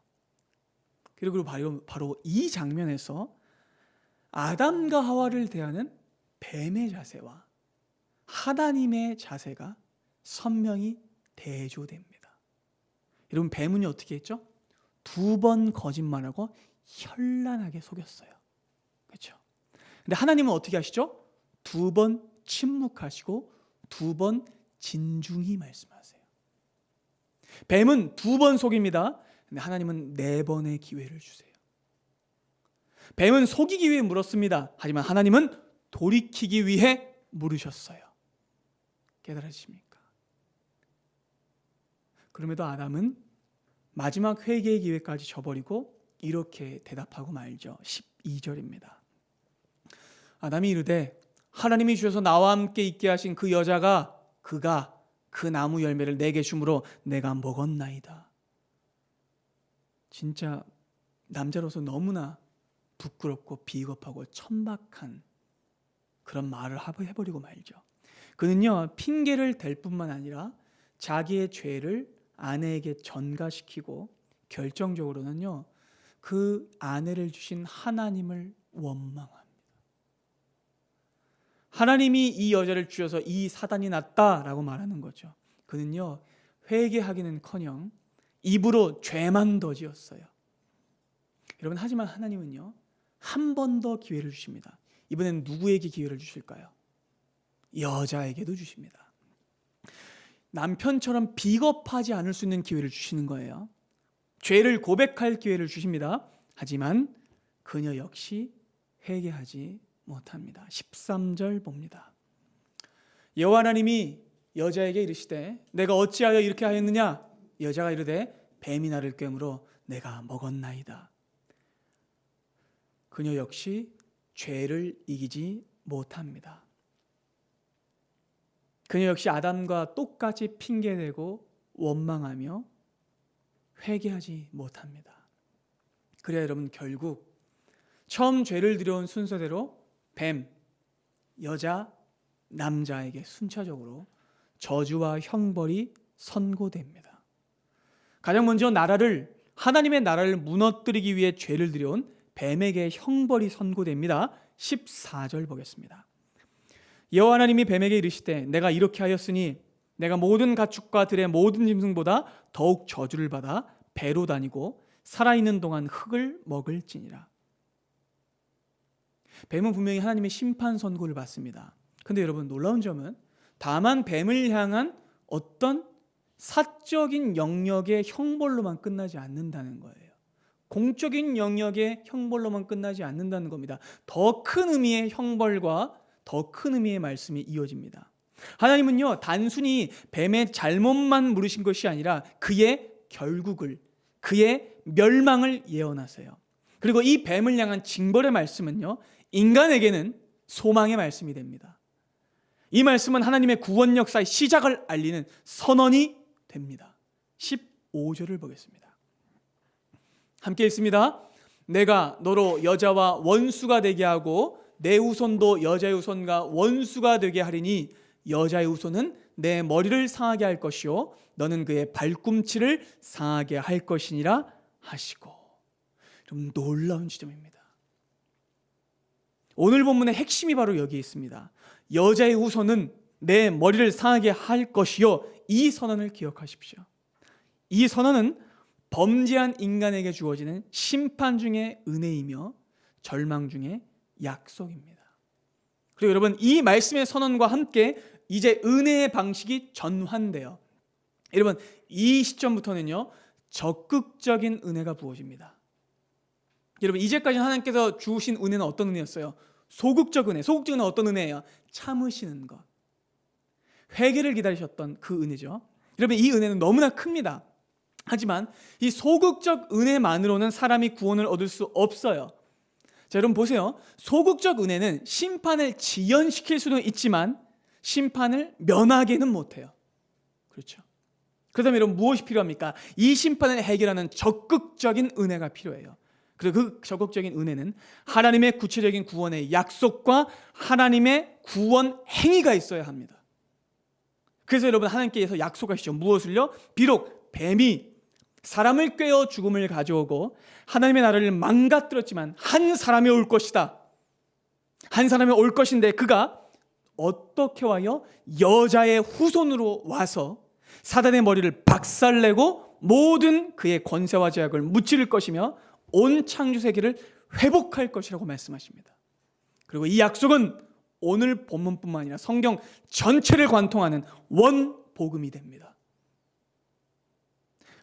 S1: 그리고 바로 이 장면에서 아담과 하와를 대하는 뱀의 자세와 하나님의 자세가 선명히 대조됩니다. 여러분, 뱀은 어떻게 했죠? 2번 거짓말하고 현란하게 속였어요. 그렇죠? 근데 하나님은 어떻게 하시죠? 2번 침묵하시고 2번 진중히 말씀하세요. 뱀은 2번 속입니다. 근데 하나님은 4번의 기회를 주세요. 뱀은 속이기 위해 물었습니다. 하지만 하나님은 돌이키기 위해 물으셨어요. 깨달으십니까? 그럼에도 아담은 마지막 회개의 기회까지 저버리고 이렇게 대답하고 말죠. 12절입니다. 아담이 이르되 하나님이 주셔서 나와 함께 있게 하신 그 여자가 그가 그 나무 열매를 내게 주므로 내가 먹었나이다. 진짜 남자로서 너무나 부끄럽고 비겁하고 천박한 그런 말을 해버리고 말죠. 그는요 핑계를 댈 뿐만 아니라 자기의 죄를 아내에게 전가시키고 결정적으로는요 그 아내를 주신 하나님을 원망합니다. 하나님이 이 여자를 주셔서 이 사단이 났다라고 말하는 거죠. 그는요 회개하기는커녕 입으로 죄만 더 지었어요. 여러분, 하지만 하나님은요 한 번 더 기회를 주십니다. 이번엔 누구에게 기회를 주실까요? 여자에게도 주십니다. 남편처럼 비겁하지 않을 수 있는 기회를 주시는 거예요. 죄를 고백할 기회를 주십니다. 하지만 그녀 역시 회개하지 못합니다. 13절 봅니다. 여호와 하나님이 여자에게 이르시되 내가 어찌하여 이렇게 하였느냐? 여자가 이르되 뱀이 나를 꿰물어 내가 먹었나이다. 그녀 역시 죄를 이기지 못합니다. 그녀 역시 아담과 똑같이 핑계대고 원망하며 회개하지 못합니다. 그래야 여러분 결국 처음 죄를 들여온 순서대로 뱀, 여자, 남자에게 순차적으로 저주와 형벌이 선고됩니다. 가장 먼저 하나님의 나라를 무너뜨리기 위해 죄를 들여온 뱀에게 형벌이 선고됩니다. 14절 보겠습니다. 여호와 하나님이 뱀에게 이르시되 내가 이렇게 하였으니 내가 모든 가축과 들의 모든 짐승보다 더욱 저주를 받아 배로 다니고 살아있는 동안 흙을 먹을지니라. 뱀은 분명히 하나님의 심판 선고를 받습니다. 근데 여러분, 놀라운 점은 다만 뱀을 향한 어떤 사적인 영역의 형벌로만 끝나지 않는다는 거예요. 공적인 영역의 형벌로만 끝나지 않는다는 겁니다. 더 큰 의미의 형벌과 더 큰 의미의 말씀이 이어집니다. 하나님은요, 단순히 뱀의 잘못만 물으신 것이 아니라 그의 결국을, 그의 멸망을 예언하세요. 그리고 이 뱀을 향한 징벌의 말씀은요, 인간에게는 소망의 말씀이 됩니다. 이 말씀은 하나님의 구원 역사의 시작을 알리는 선언이 됩니다. 15절을 보겠습니다. 함께 읽습니다. 내가 너로 여자와 원수가 되게 하고 내 후손도 여자의 후손과 원수가 되게 하리니 여자의 후손은 내 머리를 상하게 할 것이요 너는 그의 발꿈치를 상하게 할 것이니라 하시고. 좀 놀라운 지점입니다. 오늘 본문의 핵심이 바로 여기에 있습니다. 여자의 후손은 내 머리를 상하게 할 것이요. 이 선언을 기억하십시오. 이 선언은 범죄한 인간에게 주어지는 심판 중의 은혜이며 절망 중의 약속입니다. 그리고 여러분, 이 말씀의 선언과 함께 이제 은혜의 방식이 전환돼요. 여러분, 이 시점부터는요, 적극적인 은혜가 부어집니다. 여러분, 이제까지 하나님께서 주신 은혜는 어떤 은혜였어요? 소극적 은혜. 소극적 은혜는 어떤 은혜예요? 참으시는 것, 회개를 기다리셨던 그 은혜죠. 여러분, 이 은혜는 너무나 큽니다. 하지만 이 소극적 은혜만으로는 사람이 구원을 얻을 수 없어요. 자, 여러분 보세요. 소극적 은혜는 심판을 지연시킬 수는 있지만 심판을 면하게는 못해요. 그렇죠? 그렇다면 여러분, 무엇이 필요합니까? 이 심판을 해결하는 적극적인 은혜가 필요해요. 그리고 그 적극적인 은혜는 하나님의 구체적인 구원의 약속과 하나님의 구원 행위가 있어야 합니다. 그래서 여러분, 하나님께서 약속하시죠. 무엇을요? 비록 뱀이 사람을 꿰어 죽음을 가져오고 하나님의 나라를 망가뜨렸지만 한 사람이 올 것이다. 한 사람이 올 것인데 그가 어떻게 와요? 여자의 후손으로 와서 사단의 머리를 박살내고 모든 그의 권세와 제약을 무찌를 것이며 온 창조 세계를 회복할 것이라고 말씀하십니다. 그리고 이 약속은 오늘 본문뿐만 아니라 성경 전체를 관통하는 원복음이 됩니다.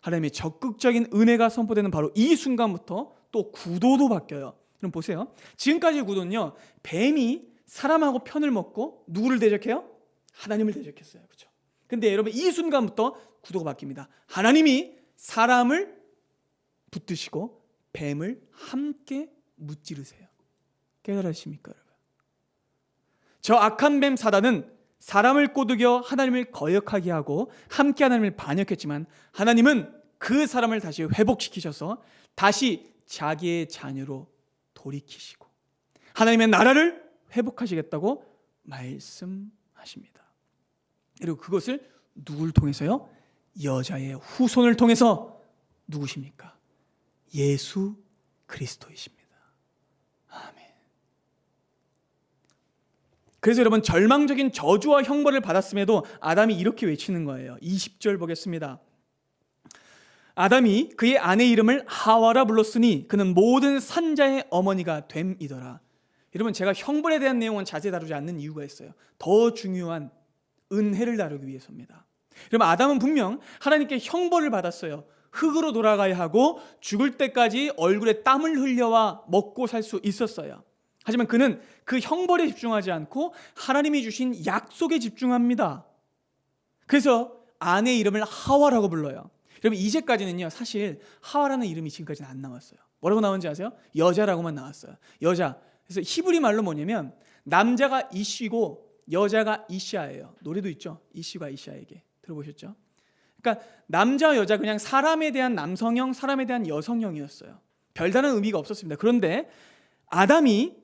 S1: 하나님의 적극적인 은혜가 선포되는 바로 이 순간부터 또 구도도 바뀌어요. 그럼 보세요. 지금까지의 구도는요, 뱀이 사람하고 편을 먹고 누구를 대적해요? 하나님을 대적했어요. 그렇죠? 근데 여러분, 이 순간부터 구도가 바뀝니다. 하나님이 사람을 붙드시고 뱀을 함께 무찌르세요. 깨달으십니까, 여러분? 저 악한 뱀 사단은 사람을 꼬드겨 하나님을 거역하게 하고 함께 하나님을 반역했지만 하나님은 그 사람을 다시 회복시키셔서 다시 자기의 자녀로 돌이키시고 하나님의 나라를 회복하시겠다고 말씀하십니다. 그리고 그것을 누굴 통해서요? 여자의 후손을 통해서. 누구십니까? 예수 그리스도이십니다. 아멘. 그래서 여러분, 절망적인 저주와 형벌을 받았음에도 아담이 이렇게 외치는 거예요. 20절 보겠습니다. 아담이 그의 아내 이름을 하와라 불렀으니 그는 모든 산자의 어머니가 됨이더라. 여러분, 제가 형벌에 대한 내용은 자세히 다루지 않는 이유가 있어요. 더 중요한 은혜를 다루기 위해서입니다. 여러분, 아담은 분명 하나님께 형벌을 받았어요. 흙으로 돌아가야 하고 죽을 때까지 얼굴에 땀을 흘려와 먹고 살 수 있었어요. 하지만 그는 그 형벌에 집중하지 않고 하나님이 주신 약속에 집중합니다. 그래서 아내 이름을 하와라고 불러요. 여러분, 이제까지는요, 사실 하와라는 이름이 지금까지는 안 나왔어요. 뭐라고 나온지 아세요? 여자라고만 나왔어요. 여자. 그래서 히브리 말로 뭐냐면 남자가 이시고 여자가 이샤예요. 노래도 있죠. 이시가 이샤에게. 들어보셨죠? 그러니까 남자와 여자, 그냥 사람에 대한 남성형, 사람에 대한 여성형이었어요. 별다른 의미가 없었습니다. 그런데 아담이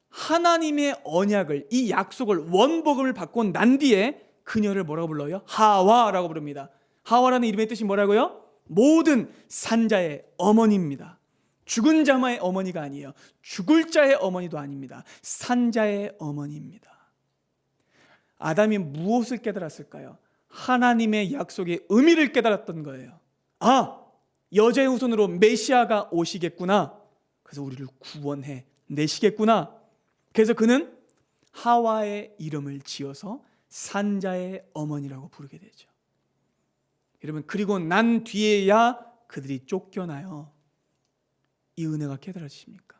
S1: 하나님의 언약을, 이 약속을, 원복음을 받고 난 뒤에 그녀를 뭐라고 불러요? 하와라고 부릅니다. 하와라는 이름의 뜻이 뭐라고요? 모든 산자의 어머니입니다. 죽은 자마의 어머니가 아니에요. 죽을 자의 어머니도 아닙니다. 산자의 어머니입니다. 아담이 무엇을 깨달았을까요? 하나님의 약속의 의미를 깨달았던 거예요. 아, 여자의 후손으로 메시아가 오시겠구나. 그래서 우리를 구원해 내시겠구나. 그래서 그는 하와의 이름을 지어서 산자의 어머니라고 부르게 되죠. 여러분, 그리고 난 뒤에야 그들이 쫓겨나요. 이 은혜가 깨달아지십니까?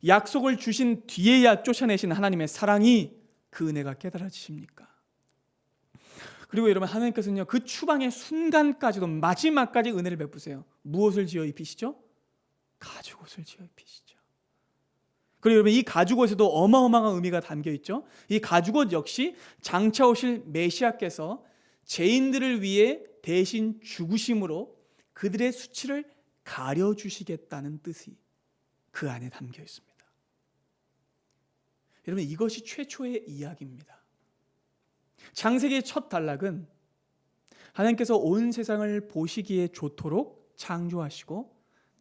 S1: 약속을 주신 뒤에야 쫓아내신 하나님의 사랑이, 그 은혜가 깨달아지십니까? 그리고 여러분, 하나님께서는요, 그 추방의 순간까지도 마지막까지 은혜를 베푸세요. 무엇을 지어 입히시죠? 가죽옷을 지어 입히시죠. 그리고 여러분, 이 가죽옷에도 어마어마한 의미가 담겨 있죠. 이 가죽옷 역시 장차 오실 메시아께서 죄인들을 위해 대신 죽으심으로 그들의 수치를 가려주시겠다는 뜻이 그 안에 담겨 있습니다. 여러분, 이것이 최초의 이야기입니다. 창세기의 첫 단락은 하나님께서 온 세상을 보시기에 좋도록 창조하시고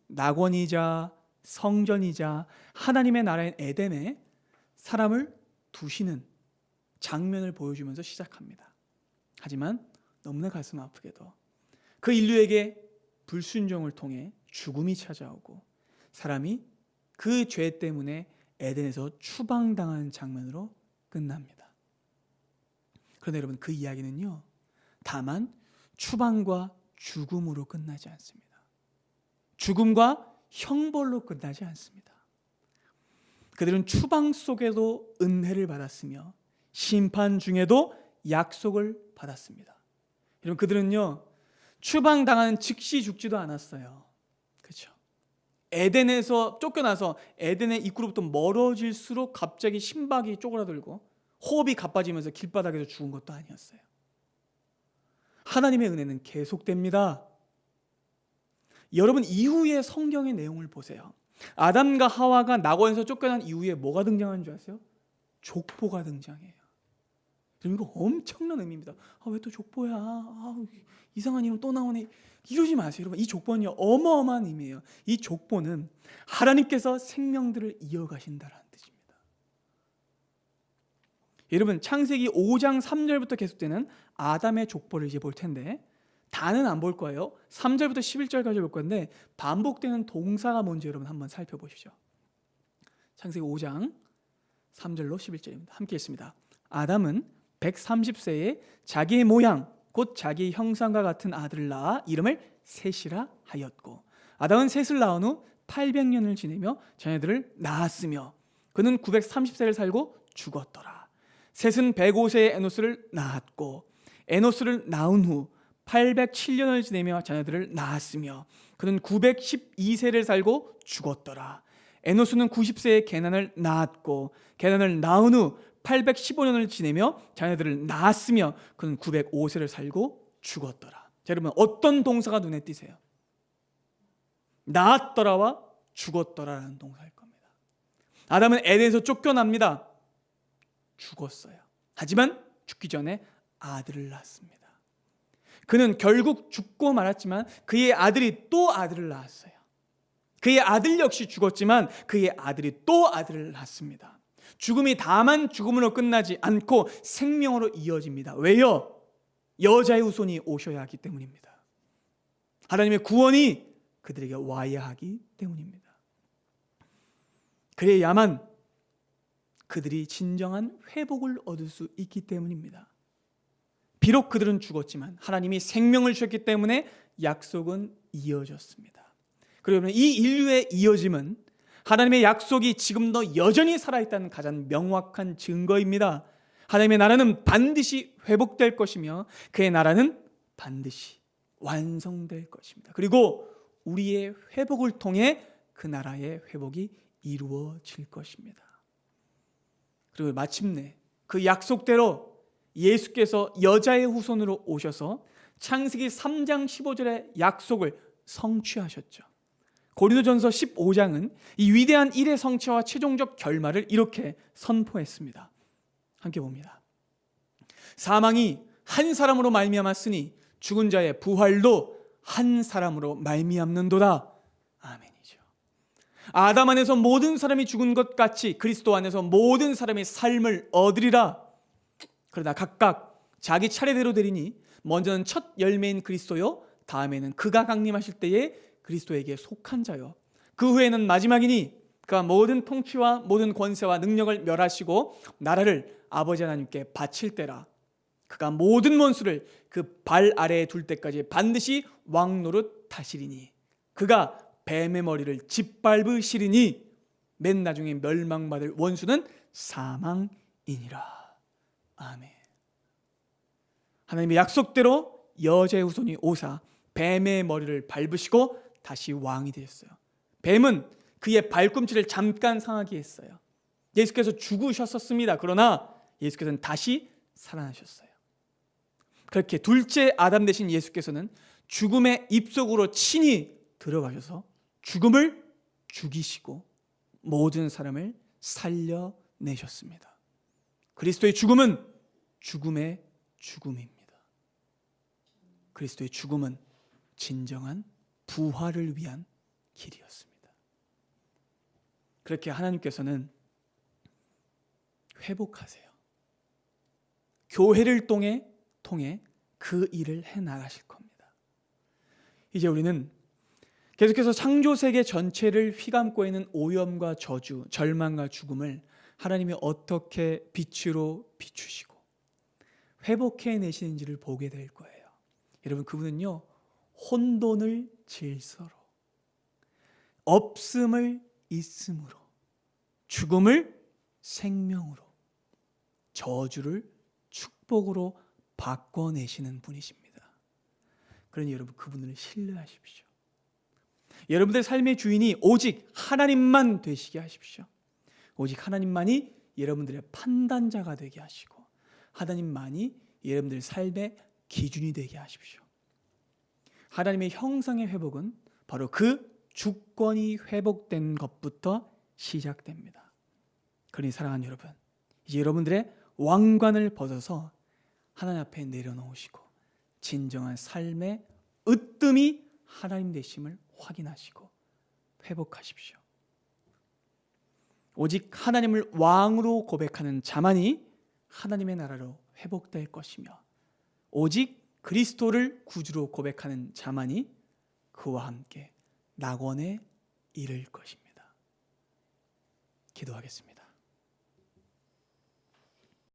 S1: 낙원이자 성전이자 하나님의 나라인 에덴에 사람을 두시는 장면을 보여주면서 시작합니다. 하지만 너무나 가슴 아프게도 그 인류에게 불순종을 통해 죽음이 찾아오고 사람이 그 죄 때문에 에덴에서 추방당한 장면으로 끝납니다. 그런데 여러분, 그 이야기는요, 다만 추방과 죽음으로 끝나지 않습니다. 죽음과 형벌로 끝나지 않습니다. 그들은 추방 속에도 은혜를 받았으며 심판 중에도 약속을 받았습니다. 여러분, 그들은요, 추방당하는 즉시 죽지도 않았어요. 그렇죠? 에덴에서 쫓겨나서 에덴의 입구로부터 멀어질수록 갑자기 심박이 쪼그라들고 호흡이 가빠지면서 길바닥에서 죽은 것도 아니었어요. 하나님의 은혜는 계속됩니다. 여러분, 이후의 성경의 내용을 보세요. 아담과 하와가 낙원에서 쫓겨난 이후에 뭐가 등장하는 줄 아세요? 족보가 등장해요. 이거 엄청난 의미입니다. 왜 또 족보야? 이상한 이름 또 나오네. 이러지 마세요. 여러분, 이 족보는요, 어마어마한 의미예요. 이 족보는 하나님께서 생명들을 이어가신다는 뜻입니다. 여러분, 창세기 5장 3절부터 계속되는 아담의 족보를 이제 볼 텐데, 다는 안 볼 거예요. 3절부터 11절까지 볼 건데 반복되는 동사가 뭔지 여러분 한번 살펴보십시오. 창세기 5장 3절로 11절입니다. 함께 읽습니다. 아담은 130세에 자기의 모양 곧 자기 형상과 같은 아들을 낳아 이름을 셋이라 하였고, 아담은 셋을 낳은 후 800년을 지내며 자녀들을 낳았으며 그는 930세를 살고 죽었더라. 셋은 105세에 에노스를 낳았고 에노스를 낳은 후 807년을 지내며 자녀들을 낳았으며 그는 912세를 살고 죽었더라. 에노스는 90세에 게난을 낳았고 게난을 낳은 후 815년을 지내며 자녀들을 낳았으며 그는 905세를 살고 죽었더라. 자, 여러분, 어떤 동사가 눈에 띄세요? 낳았더라와 죽었더라라는 동사일 겁니다. 아담은 에덴에서 쫓겨납니다. 죽었어요. 하지만 죽기 전에 아들을 낳았습니다. 그는 결국 죽고 말았지만 그의 아들이 또 아들을 낳았어요. 그의 아들 역시 죽었지만 그의 아들이 또 아들을 낳습니다. 죽음이 다만 죽음으로 끝나지 않고 생명으로 이어집니다. 왜요? 여자의 후손이 오셔야 하기 때문입니다. 하나님의 구원이 그들에게 와야 하기 때문입니다. 그래야만 그들이 진정한 회복을 얻을 수 있기 때문입니다. 비록 그들은 죽었지만 하나님이 생명을 주셨기 때문에 약속은 이어졌습니다. 그리고 이 인류의 이어짐은 하나님의 약속이 지금도 여전히 살아있다는 가장 명확한 증거입니다. 하나님의 나라는 반드시 회복될 것이며 그의 나라는 반드시 완성될 것입니다. 그리고 우리의 회복을 통해 그 나라의 회복이 이루어질 것입니다. 그리고 마침내 그 약속대로 예수께서 여자의 후손으로 오셔서 창세기 3장 15절의 약속을 성취하셨죠. 고린도전서 15장은 이 위대한 일의 성취와 최종적 결말을 이렇게 선포했습니다. 함께 봅니다. 사망이 한 사람으로 말미암았으니 죽은 자의 부활도 한 사람으로 말미암는도다. 아멘이죠. 아담 안에서 모든 사람이 죽은 것 같이 그리스도 안에서 모든 사람이 삶을 얻으리라. 그러나 각각 자기 차례대로 되리니 먼저는 첫 열매인 그리스도요, 다음에는 그가 강림하실 때에 그리스도에게 속한 자요, 그 후에는 마지막이니 그가 모든 통치와 모든 권세와 능력을 멸하시고 나라를 아버지 하나님께 바칠 때라. 그가 모든 원수를 그 발 아래에 둘 때까지 반드시 왕노릇 하시리니 그가 뱀의 머리를 짓밟으시리니 맨 나중에 멸망받을 원수는 사망이니라. 아멘. 하나님의 약속대로 여자의 후손이 오사 뱀의 머리를 밟으시고 다시 왕이 되었어요. 뱀은 그의 발꿈치를 잠깐 상하게 했어요. 예수께서 죽으셨었습니다. 그러나 예수께서는 다시 살아나셨어요. 그렇게 둘째 아담 되신 예수께서는 죽음의 입속으로 친히 들어가셔서 죽음을 죽이시고 모든 사람을 살려내셨습니다. 그리스도의 죽음은 죽음의 죽음입니다. 그리스도의 죽음은 진정한 부활을 위한 길이었습니다. 그렇게 하나님께서는 회복하세요. 교회를 통해 그 일을 해나가실 겁니다. 이제 우리는 계속해서 창조 세계 전체를 휘감고 있는 오염과 저주, 절망과 죽음을 하나님이 어떻게 빛으로 비추시고 회복해내시는지를 보게 될 거예요. 여러분, 그분은요, 혼돈을 질서로, 없음을 있음으로, 죽음을 생명으로, 저주를 축복으로 바꿔내시는 분이십니다. 그러니 여러분, 그분을 신뢰하십시오. 여러분들의 삶의 주인이 오직 하나님만 되시게 하십시오. 오직 하나님만이 여러분들의 판단자가 되게 하시고 하나님만이 여러분들의 삶의 기준이 되게 하십시오. 하나님의 형상의 회복은 바로 그 주권이 회복된 것부터 시작됩니다. 그러니 사랑하는 여러분, 이제 여러분들의 왕관을 벗어서 하나님 앞에 내려놓으시고 진정한 삶의 으뜸이 하나님 되심을 확인하시고 회복하십시오. 오직 하나님을 왕으로 고백하는 자만이 하나님의 나라로 회복될 것이며 오직 그리스도를 구주로 고백하는 자만이 그와 함께 낙원에 이를 것입니다. 기도하겠습니다.